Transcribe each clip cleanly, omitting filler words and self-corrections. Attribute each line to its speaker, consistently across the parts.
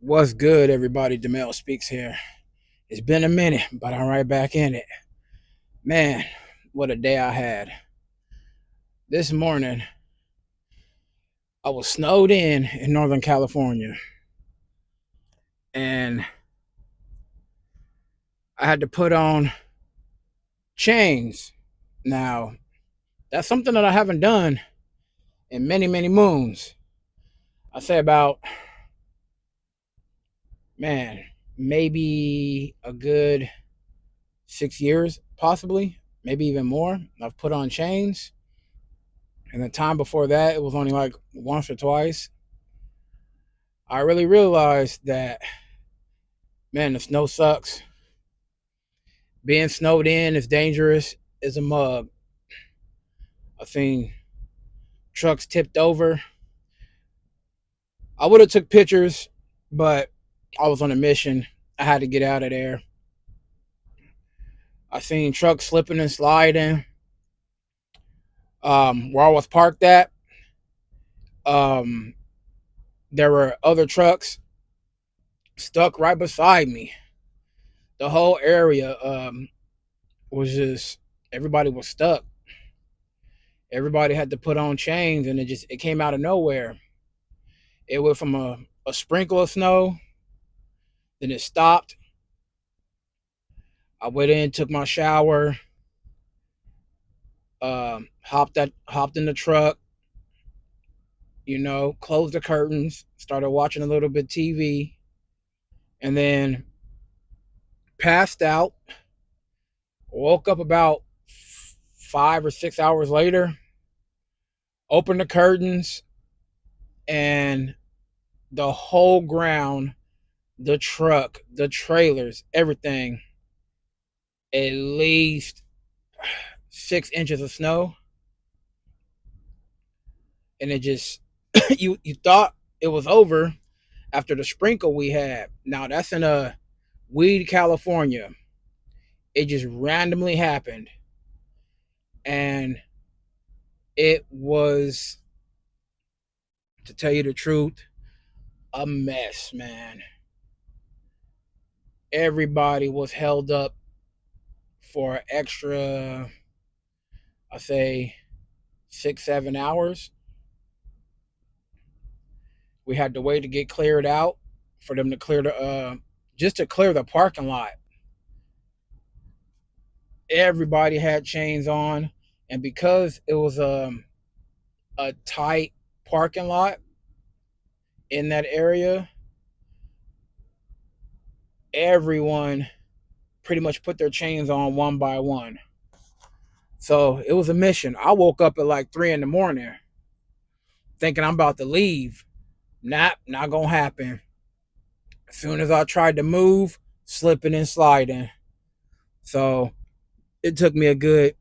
Speaker 1: What's good, everybody? Demel Speaks here. It's been a minute, but I'm right back in it. Man, what a day I had. This morning, I was snowed in Northern California, and I had to put on chains. Now, that's something that I haven't done in many, many moons. I say about, man, maybe a good 6 years, possibly, maybe even more. I've put on chains. And the time before that, it was only like once or twice. I really realized that, man, the snow sucks. Being snowed in is dangerous as a mug. I've seen trucks tipped over. I would have took pictures, but I was on a mission. I had to get out of there. I seen trucks slipping and sliding. Where I was parked at, um, there were other trucks stuck right beside me. The whole area was just everybody was stuck. Everybody had to put on chains, and it came out of nowhere. It went from a sprinkle of snow, then it stopped. I went in, took my shower, hopped in the truck, closed the curtains, started watching a little bit TV, and then passed out. Woke up about 5 or 6 hours later, opened the curtains, and the whole ground, the truck, the trailers, everything, at least 6 inches of snow, and it just you thought it was over after the sprinkle we had. Now that's in Weed, California. It just randomly happened, and it was, to tell you the truth, a mess, man. Everybody was held up for extra, I say, 6, 7 hours. We had to wait to get cleared out for them to clear the just to clear the parking lot. Everybody had chains on, and because it was a tight parking lot in that area, everyone pretty much put their chains on one by one. So it was a mission. I woke up at like 3 in the morning thinking I'm about to leave. Not gonna happen. As soon as I tried to move, slipping and sliding. So it took me a good,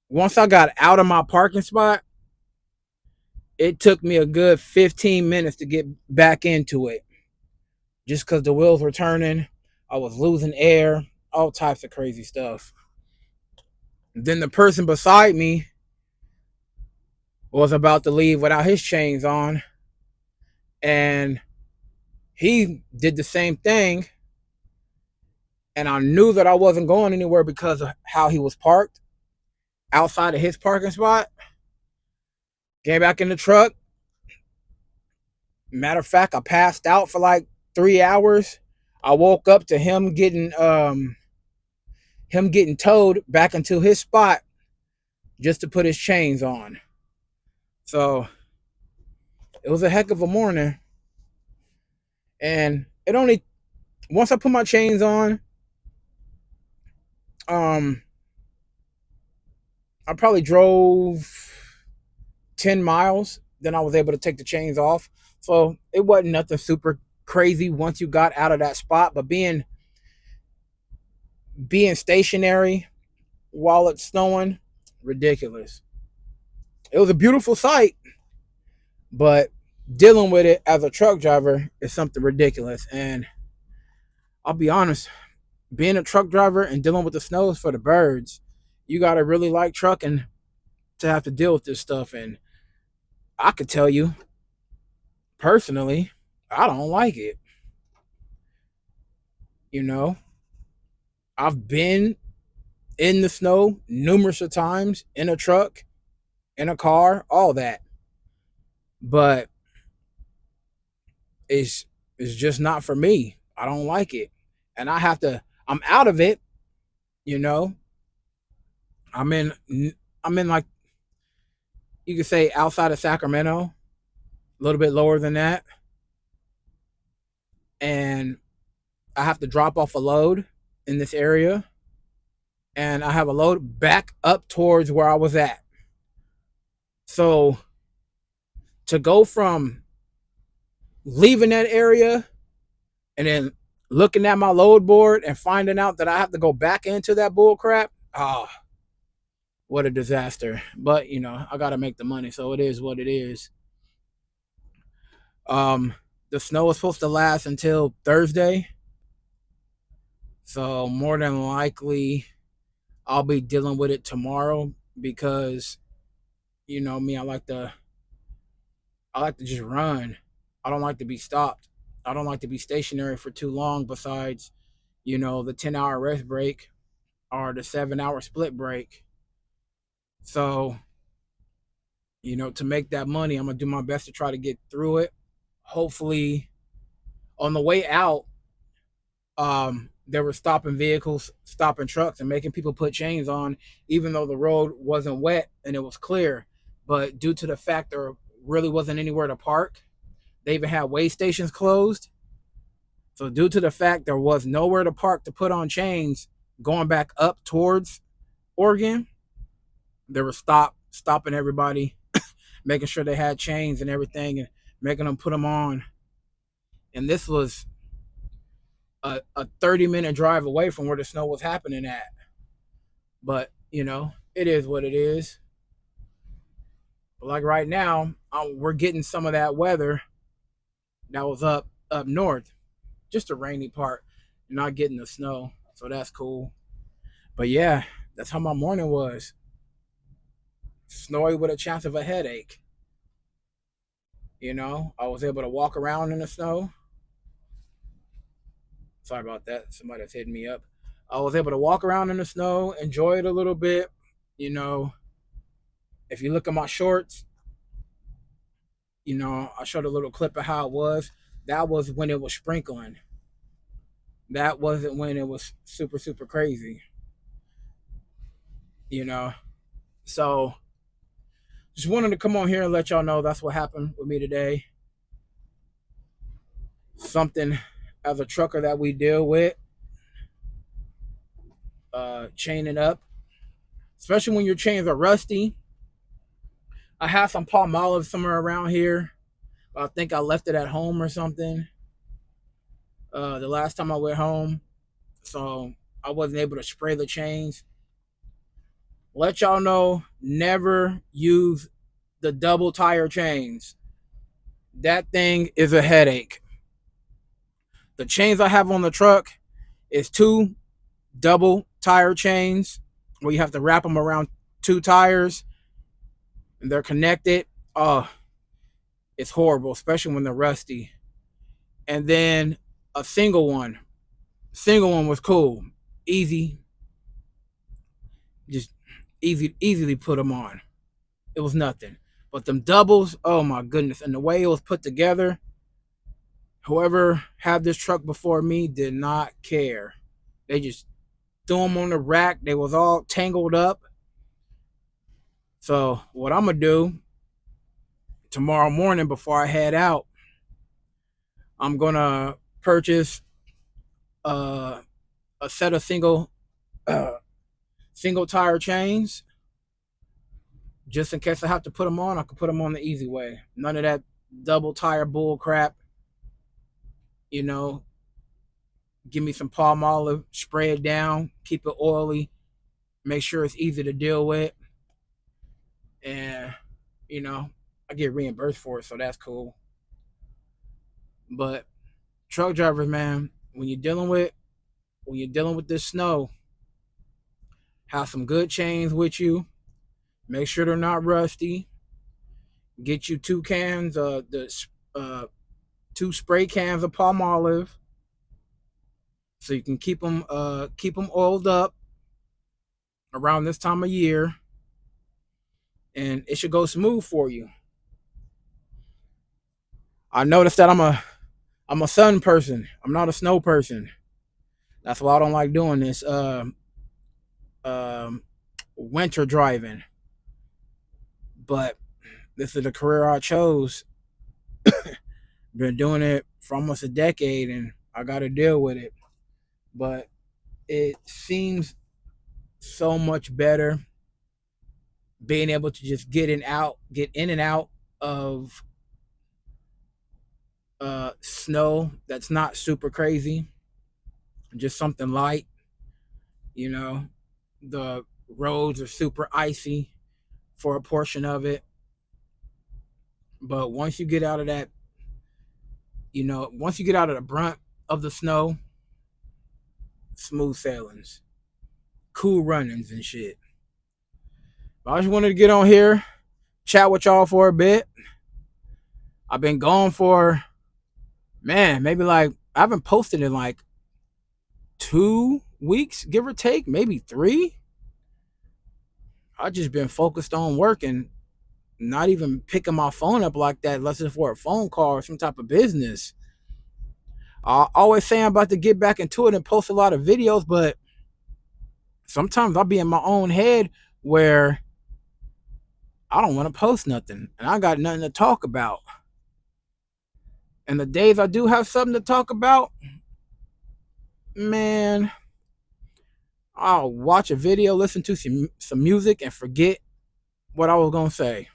Speaker 1: once I got out of my parking spot, it took me a good 15 minutes to get back into it. Just because the wheels were turning, I was losing air, all types of crazy stuff. Then the person beside me was about to leave without his chains on, and he did the same thing. And I knew that I wasn't going anywhere because of how he was parked outside of his parking spot. Came back in the truck. Matter of fact, I passed out for like 3 hours. I woke up to him getting towed back into his spot just to put his chains on. So it was a heck of a morning. And it only, once I put my chains on, um, I probably drove 10 miles. Then I was able to take the chains off. So it wasn't nothing super crazy once you got out of that spot. But being stationary while it's snowing, ridiculous. It was a beautiful sight, but dealing with it as a truck driver is something ridiculous. And I'll be honest, being a truck driver and dealing with the snow is for the birds. You gotta really like trucking to have to deal with this stuff. And I could tell you personally, I don't like it. You know, I've been in the snow numerous of times in a truck, in a car, all that. But it's it's just not for me. I don't like it. And I'm out of it, you know. I'm in I'm in like you could say outside of Sacramento, a little bit lower than that. And I have to drop off a load in this area and I have a load back up towards where I was at. So to go from leaving that area and then looking at my load board and finding out that I have to go back into that bull crap, oh, what a disaster. But I gotta make the money, so it is what it is. Um, the snow is supposed to last until Thursday, so more than likely I'll be dealing with it tomorrow because me, I like to just run. I don't like to be stopped. I don't like to be stationary for too long. Besides, the 10-hour rest break or the 7-hour split break. So, to make that money, I'm gonna do my best to try to get through it. Hopefully, on the way out, they were stopping vehicles, stopping trucks, and making people put chains on, even though the road wasn't wet and it was clear. But due to the fact there really wasn't anywhere to park, they even had way stations closed. So due to the fact there was nowhere to park to put on chains, going back up towards Oregon, they were stopping everybody, making sure they had chains and everything, and making them put them on. And this was a 30-minute drive away from where the snow was happening at. But it is what it is. But like right now, we're getting some of that weather that was up north, just a rainy part, not getting the snow. So that's cool. But yeah, that's how my morning was. Snowy with a chance of a headache. I was able to walk around in the snow. Sorry about that. Somebody that's hitting me up. I was able to walk around in the snow, enjoy it a little bit. You know, if you look at my shorts, I showed a little clip of how it was. That was when it was sprinkling. That wasn't when it was super, super crazy, you know. So just wanted to come on here and let y'all know that's what happened with me today. Something as a trucker that we deal with, chaining up, especially when your chains are rusty. I have some Palmolive somewhere around here. I think I left it at home or something. The last time I went home, so I wasn't able to spray the chains. Let y'all know, never use the double tire chains. That thing is a headache. The chains I have on the truck is two double tire chains where you have to wrap them around two tires and they're connected. Oh, it's horrible, especially when they're rusty. And then a single one. Single one was cool, easy, just easily put them on. It was nothing. But them doubles, oh my goodness! And the way it was put together, whoever had this truck before me did not care. They just threw them on the rack. They was all tangled up. So what I'm gonna do tomorrow morning before I head out, I'm gonna purchase a set of uh, single tire chains, just in case I have to put them on. I can put them on the easy way. None of that double tire bull crap. You know, give me some Palmolive, spray it down, keep it oily, make sure it's easy to deal with, and you know, I get reimbursed for it, so that's cool. But truck drivers, man, when you're dealing with this snow, have some good chains with you. Make sure they're not rusty. Get you two cans, the two spray cans of Palmolive. so you can keep them oiled up around this time of year, and it should go smooth for you. I noticed that I'm a sun person. I'm not a snow person. That's why I don't like doing this um winter driving. But this is the career I chose. Been doing it for almost a decade, and I got to deal with it. But it seems so much better being able to just get in and out of snow that's not super crazy, just something light. You know, the roads are super icy for a portion of it, but once you get out of that, once you get out of the brunt of the snow, smooth sailings, cool runnings and shit. But I just wanted to get on here, chat with y'all for a bit. I've been gone for, man, maybe like I haven't posted in like 2 weeks, give or take, maybe 3. I just been focused on working, not even picking my phone up like that unless it's for a phone call or some type of business. I always say I'm about to get back into it and post a lot of videos, but sometimes I'll be in my own head where I don't want to post nothing and I got nothing to talk about. And the days I do have something to talk about, man, I'll watch a video, listen to some music, and forget what I was going to say.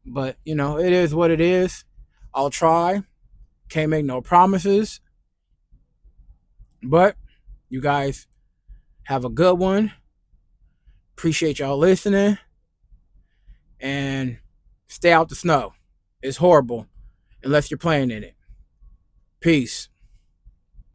Speaker 1: But, it is what it is. I'll try. Can't make no promises. But you guys have a good one. Appreciate y'all listening. And stay out the snow. It's horrible unless you're playing in it. Peace.